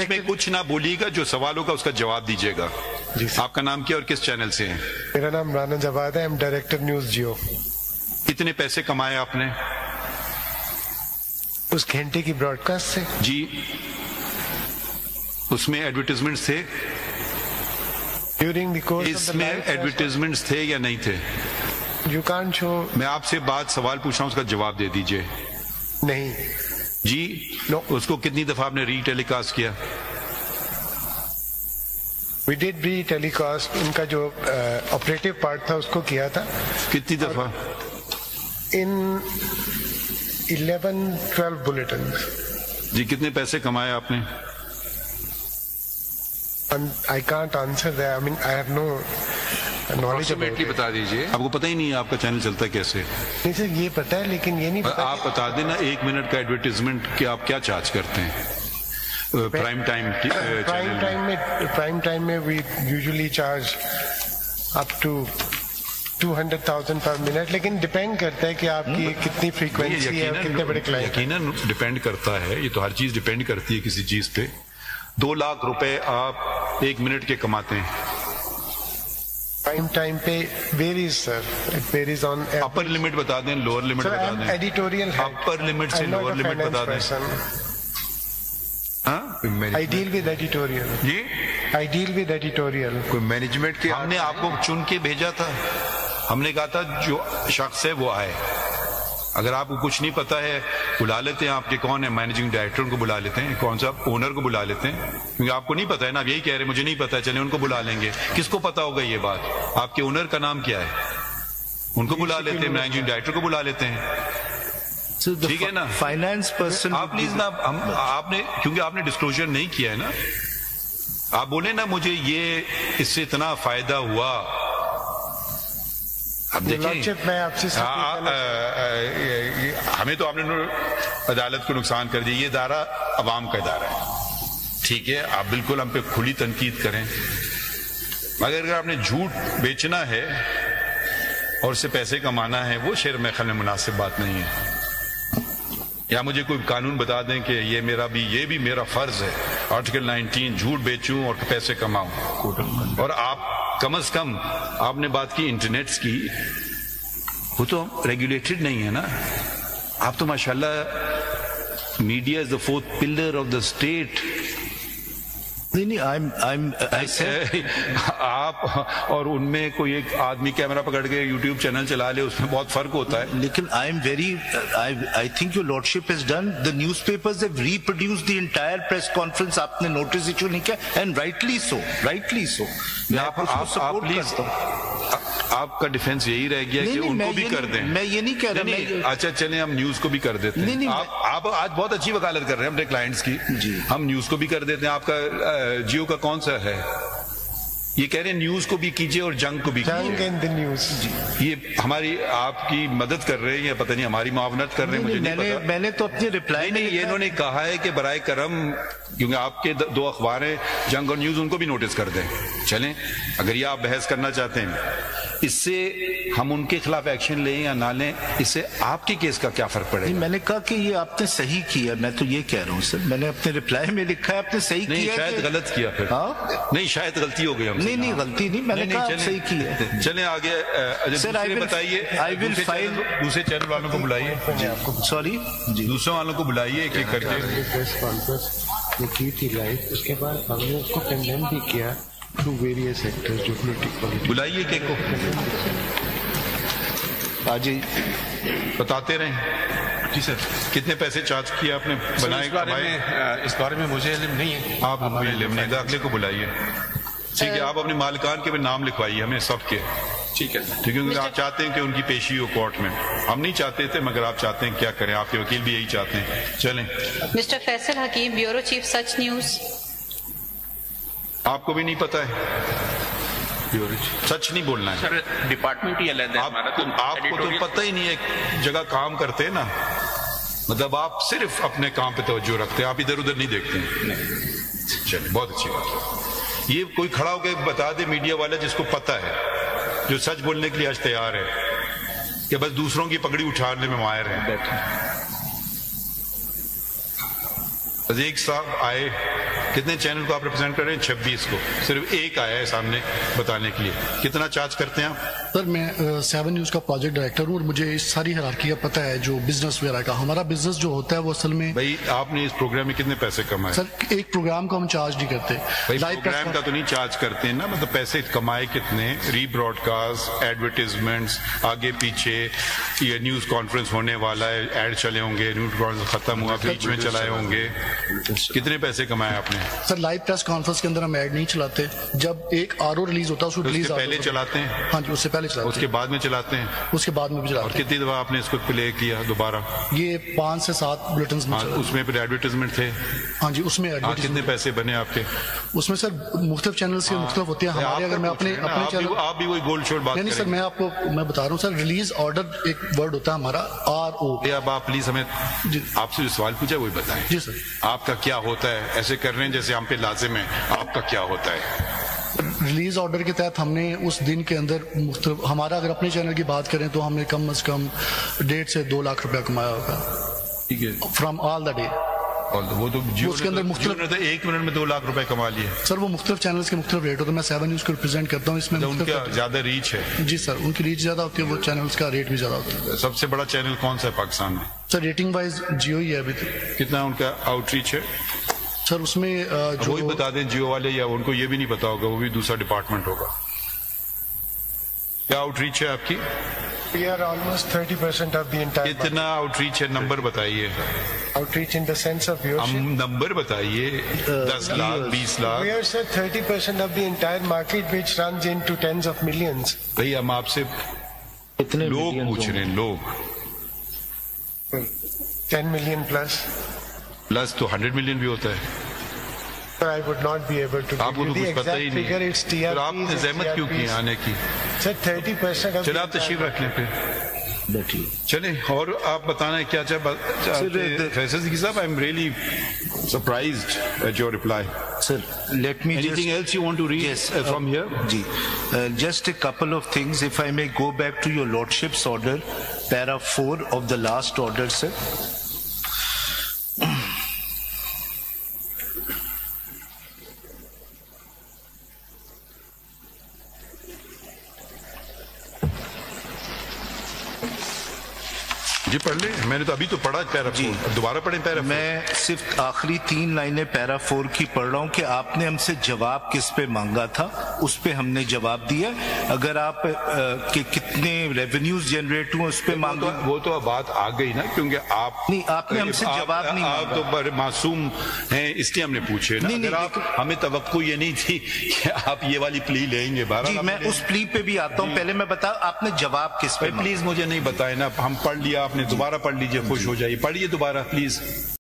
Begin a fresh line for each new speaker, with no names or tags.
میں کچھ نہ بولیے گا، جو سوال ہوگا اس کا جواب دیجیے گا.
جی سر.
آپ کا نام کیا اور کس چینل سے ہیں؟
میرا نام رانا جواد ہے، ڈائریکٹر نیوز جیو.
کتنے پیسے کمائے آپ نے
اس گھنٹے کی براڈ کاسٹ سے؟
جی اس میں ایڈورٹیزمنٹس تھے؟
ڈیورنگ دی کورس
اس میں ایڈورٹیزمنٹس تھے یا نہیں تھے؟
یو کانٹ شو.
میں آپ سے سوال پوچھ رہا ہوں، اس کا جواب دے دیجیے.
نہیں
جی اس کو کتنی دفعہ آپ نے ری ٹیلی کاسٹ کیا؟
We did re tele cost. ان کا جو آپریٹو پارٹ تھا اس کو کیا تھا.
کتنی دفعہ؟
ان 11-12 بلیٹن.
جی کتنے پیسے کمائے آپ نے؟
I can't answer that. I mean, I have no knowledge about it.
بتا دیجیے. آپ کو پتہ ہی نہیں ہے آپ کا چینل چلتا ہے کیسے؟
نہیں سر یہ پتہ ہے لیکن یہ نہیں پتہ.
آپ بتا دینا 1 منٹ کا ایڈورٹیزمنٹ کہ آپ کیا چارج کرتے ہیں پرائم
ٹائم میں we usually charge up to 200,000 per minute, لیکن ڈیپینڈ کرتا ہے کہ آپ کی کتنی فریکوینسی ہے اور کتنے بڑے کلائنٹ.
یقیناً ڈیپینڈ کرتا ہے، یہ تو ہر چیز ڈیپینڈ کرتی ہے کسی چیز پہ. 2 لاکھ روپے آپ 1 منٹ کے کماتے ہیں.
پرائم ٹائم پہ varies sir, it varies on.
Upper limit بتا دیں، لوور لمٹ بتا دیں.
ایڈیٹوریل
اپر لمٹ سے لوور لمٹ بتا دیں.
I deal with editorial.
جی
I deal with editorial.
کوئی مینجمنٹ کے ہم نے آپ کو چن کے بھیجا تھا. ہم نے کہا تھا جو شخص ہے وہ آئے. اگر آپ کو کچھ نہیں پتا ہے بلا لیتے ہیں. آپ کے کون ہے مینیجنگ ڈائریکٹر، ان کو بلا لیتے ہیں. کون سا اونر کو بلا لیتے ہیں، کیونکہ آپ کو نہیں پتا ہے نا. آپ یہی کہہ رہے ہیں مجھے نہیں پتا ہے، چلیں ان کو بلا لیں گے. کس کو پتا ہوگا یہ بات؟ آپ کے اونر کا نام کیا ہے؟ ان کو بلا لیتے ہیں، مینیجنگ ڈائریکٹر کو بلا لیتے ہیں. ٹھیک ہے نا.
فائنانس پرسن
آپ پلیز نا، آپ نے کیونکہ آپ نے ڈسکلوجر نہیں کیا ہے نا، آپ بولیں نا مجھے یہ اس سے اتنا فائدہ ہوا. اب دیکھیں ہمیں تو آپ نے عدالت کو نقصان کر دیا. یہ ادارہ عوام کا ادارہ ہے، ٹھیک ہے. آپ بالکل ہم پہ کھلی تنقید کریں، مگر اگر آپ نے جھوٹ بیچنا ہے اور اس سے پیسے کمانا ہے، وہ شعر میں خیال میں مناسب بات نہیں ہے. یا مجھے کوئی قانون بتا دیں کہ یہ بھی میرا فرض ہے، آرٹیکل 19 جھوٹ بیچوں اور پیسے کماؤں. اور آپ کم از کم آپ نے بات کی انٹرنیٹس کی، وہ تو ریگولیٹڈ نہیں ہے نا. آپ تو ماشاءاللہ media is the 4th pillar of the state. آپ اور ان میں کوئی ایک آدمی کیمرہ پکڑ کے یوٹیوب چینل چلا لے، اس میں بہت فرق ہوتا ہے.
لیکن I think your lordship has done. The newspapers have reproduced the entire press conference. آپ نے نوٹس ایشو نہیں کیا، and rightly so. میں آپ کو سپورٹ کرتا ہوں.
آپ کا ڈیفینس یہی رہ گیا کہ ان کو بھی کر دیں.
میں یہ نہیں کہہ رہا.
اچھا چلیں ہم نیوز کو بھی کر دیتے ہیں. آپ آج بہت اچھی وکالت کر رہے ہیں اپنے کلائنٹس کی. ہم نیوز کو بھی کر دیتے ہیں. آپ کا جیو کا کون سا ہے؟ یہ کہہ رہے ہیں نیوز کو بھی کیجئے اور جنگ کو بھی کیجئے. یہ ہماری آپ کی مدد کر رہے ہیں یا پتہ نہیں ہماری معاونت کر رہے ہیں، مجھے نہیں پتا.
میں نے تو اپنی رپلائی
نہیں، یہ انہوں نے کہا ہے کہ برائے کرم، کیونکہ آپ کے 2 اخبار ہیں جنگ اور نیوز، ان کو بھی نوٹس کر دیں. چلیں اگر یہ آپ بحث کرنا چاہتے ہیں، اس سے ہم ان کے خلاف ایکشن لیں یا نہ لیں، اس سے آپ کے کیس کا کیا فرق پڑے گا؟
میں نے کہا کہ یہ آپ نے صحیح کیا. میں تو یہ کہہ رہا ہوں سر، میں نے اپنے رپلائی میں لکھا ہے آپ نے صحیح کیا.
نہیں شاید غلط کیا پھر. نہیں شاید غلطی ہو گئی ہم سے.
نہیں غلطی نہیں، میں نے کہا صحیح کیا.
چلیں آگے بتائیے. دوسرے چینل والوں کو بلائیے.
سوری
دوسروں والوں کو بلائیے ایک ایک کر کے.
پریس کانفرنس کی تھی لائیو، اس کے بعد ہم نے اس کو کنڈیم بھی کیا ٹو ویریس سیکٹرز جو پولیٹیکل.
بلائیے کہ کو
آج
بتاتے رہیں. جی سر کتنے پیسے چارج کیا آپ نے بنائے؟
اس بارے میں مجھے علم نہیں ہے.
آپ علم نہیں ہے، اگلے کو بلائیے. ٹھیک ہے، آپ اپنے مالکان کے بھی نام لکھوائیے ہمیں سب کے.
ٹھیک ہے
کیونکہ آپ چاہتے ہیں کہ ان کی پیشی ہو کورٹ میں. ہم نہیں چاہتے تھے مگر آپ چاہتے ہیں، کیا کریں، آپ کے وکیل بھی یہی چاہتے ہیں. چلیں.
مسٹر فیصل حکیم، بیورو چیف سچ نیوز.
آپ کو بھی نہیں پتا ہے، سچ نہیں بولنا ہے.
سر ڈپارٹمنٹ ہی علیحدہ ہے ہمارا.
آپ کو تو پتہ ہی نہیں ہے، ایک جگہ کام کرتے ہیں نا، مطلب آپ صرف اپنے کام پہ توجہ رکھتے ہیں، آپ ادھر ادھر نہیں دیکھتے ہیں. چلیں بہت اچھی بات. یہ کوئی کھڑا ہو کے بتا دے میڈیا والا جس کو پتہ ہے، جو سچ بولنے کے لیے آج تیار ہے، کہ بس دوسروں کی پگڑی اٹھانے میں ماہر ہیں. ایک صاحب آئے کتنے چینل کو آپ ریپرزینٹ کر رہے ہیں؟ 26 کو. صرف ایک آیا ہے سامنے بتانے کے لیے. کتنا چارج کرتے ہیں آپ؟
سر میں 7 نیوز کا پروجیکٹ ڈائریکٹر ہوں اور مجھے اس ساری ہیرارکی کا پتہ ہے جو بزنس وغیرہ کا. ہمارا بزنس جو ہوتا ہے وہ اصل میں
بھائی آپ نے اس پروگرام میں کتنے پیسے کمائے؟
سر ایک پروگرام کو ہم چارج نہیں کرتے.
پروگرام کا تو نہیں چارج کرتے ہیں نا, مطلب پیسے کمائے کتنے؟ ری براڈ کاسٹ, ایڈورٹیزمنٹس, آگے پیچھے یہ نیوز کانفرنس ہونے والا ہے, ایڈ چلے ہوں گے, نیوز کانفرنس ختم ہوا بیچ میں چلائے ہوں گے, کتنے پیسے کمائے آپ نے؟
سر لائیو پریس کانفرنس کے اندر ہم ایڈ نہیں چلاتے. جب ایک RO ریلیز ہوتا ہے اس کو ریلیز
پہلے چلاتے ہیں.
ہاں جی, اس سے پہلے چلاتے ہیں.
اس کے بعد میں چلاتے ہیں.
اس کے بعد میں بھی چلاتے
ہیں. اور کتنی دفعہ آپ نے اس کو پلے کیا دوبارہ؟
یہ 5 سے 7 بلیٹنز میں.
اس میں پھر ایڈورٹیزمنٹ تھے؟
ہاں جی, اس میں
کتنے پیسے بنے آپ کے؟
اس میں سر مختلف چینلز کے مختلف ہوتے ہیں. ہمارے اگر میں اپنے چینل,
آپ بھی وہی گولڈ شوٹ بات
نہیں سر, میں آپ کو میں بتا رہا ہوں سر, ریلیز آرڈر ایک ورڈ ہوتا ہے ہمارا RO.
اب آپ پلیز ہمیں آپ سے جو سوال پوچھا وہی بتائیں.
جی سر.
آپ کا کیا ہوتا ہے؟ ایسے کر رہے ہیں جیسے ہم پہ لازم ہے. آپ کا کیا ہوتا ہے؟
ریلیز آرڈر کے تحت ہم نے اس دن کے اندر مختلف, ہمارا اگر اپنے چینل کی بات کریں تو ہم نے کم از کم 1.5 سے 2 لاکھ روپیہ کمایا ہوگا فرام آل دا ڈے.
وہ تو
اس کے اندر مختلف
1 منٹ میں 2 لاکھ روپے کما لیے.
سر وہ مختلف چینلز کے مختلف ریٹ ہوتے ہیں. میں 7 نیوز کو ریپرزینٹ کرتا ہوں. اس میں
ان کا زیادہ ریچ ہے.
جی سر, ان کی ریچ زیادہ ہوتی ہے, وہ چینلز کا ریٹ بھی زیادہ ہوتا ہے.
سب سے بڑا چینل کون سا ہے پاکستان میں؟
سر ریٹنگ وائز جیو ہی ہے ابھی تک.
کتنا ان کا آؤٹ ریچ ہے؟
سر اس میں جو
وہی بتا دیں جیو والے, یا ان کو یہ بھی نہیں پتا ہوگا, وہ بھی دوسرا ڈپارٹمنٹ ہوگا. کیا آؤٹ ریچ ہے آپ کی؟
We are almost 30% of the entire market.
کتنا آؤٹ ریچ ہے؟ نمبر بتائیے.
Outreach in the sense of viewership.
ہم نمبر بتائیے. 10 lakh 20 lakh.
We are sir 30% of the entire market which runs into tens of millions.
بھائی ہم آپ سے لوگ پوچھ رہے ہیں, لوگ
10 million plus.
پلس تو 100 ملین بھی ہوتا ہے.
I would not be able to
آپ کو
give
تو
you the
کچھ پتہ ہی
exact
نہیں
figure.
ہے.
It's
پھر آپ نے
TRPs.
زحمت کیوں کی آنے کی؟
Sir 30% of
چلے آپ تشریف رکھ لیں پھر. چلیں, اور آپ بتانا ہے کیا چاہے فیصل صاحب. I am really surprised at your reply.
Sir, let me
Anything else you want to read?
Yes,
from here?
Ji, just a couple of things. If I may go back to your Lordship's order, para 4 of the last order, sir.
جی پڑھ لیں, میں نے تو ابھی تو پڑھا پیرا 4. دوبارہ پڑھیں پیرا 4.
میں صرف آخری 3 لائنیں پیرا 4 کی پڑھ رہا ہوں کہ آپ نے ہم سے جواب کس پہ مانگا تھا, اس پہ ہم نے جواب دیا. اگر آپ کہ کتنے ریونیوز جنریٹ ہوئے اس پہ مانگا,
وہ تو بات آ گئی نا, کیونکہ آپ
نہیں, آپ نے ہم سے جواب نہیں
آپ تو بڑے معصوم ہیں اس لیے ہم نے پوچھے نا. اگر آپ ہمیں توقع یہ نہیں تھی کہ آپ یہ والی پلی لیں گے.
جی میں اس پلی پہ بھی آتا ہوں, پہلے میں بتا آپ نے جواب کس پہ.
پلیز مجھے نہیں بتائے نا, ہم پڑھ لیا, آپ نے دوبارہ پڑھ لیجئے, خوش ہو جائیے. پڑھیے دوبارہ پلیز.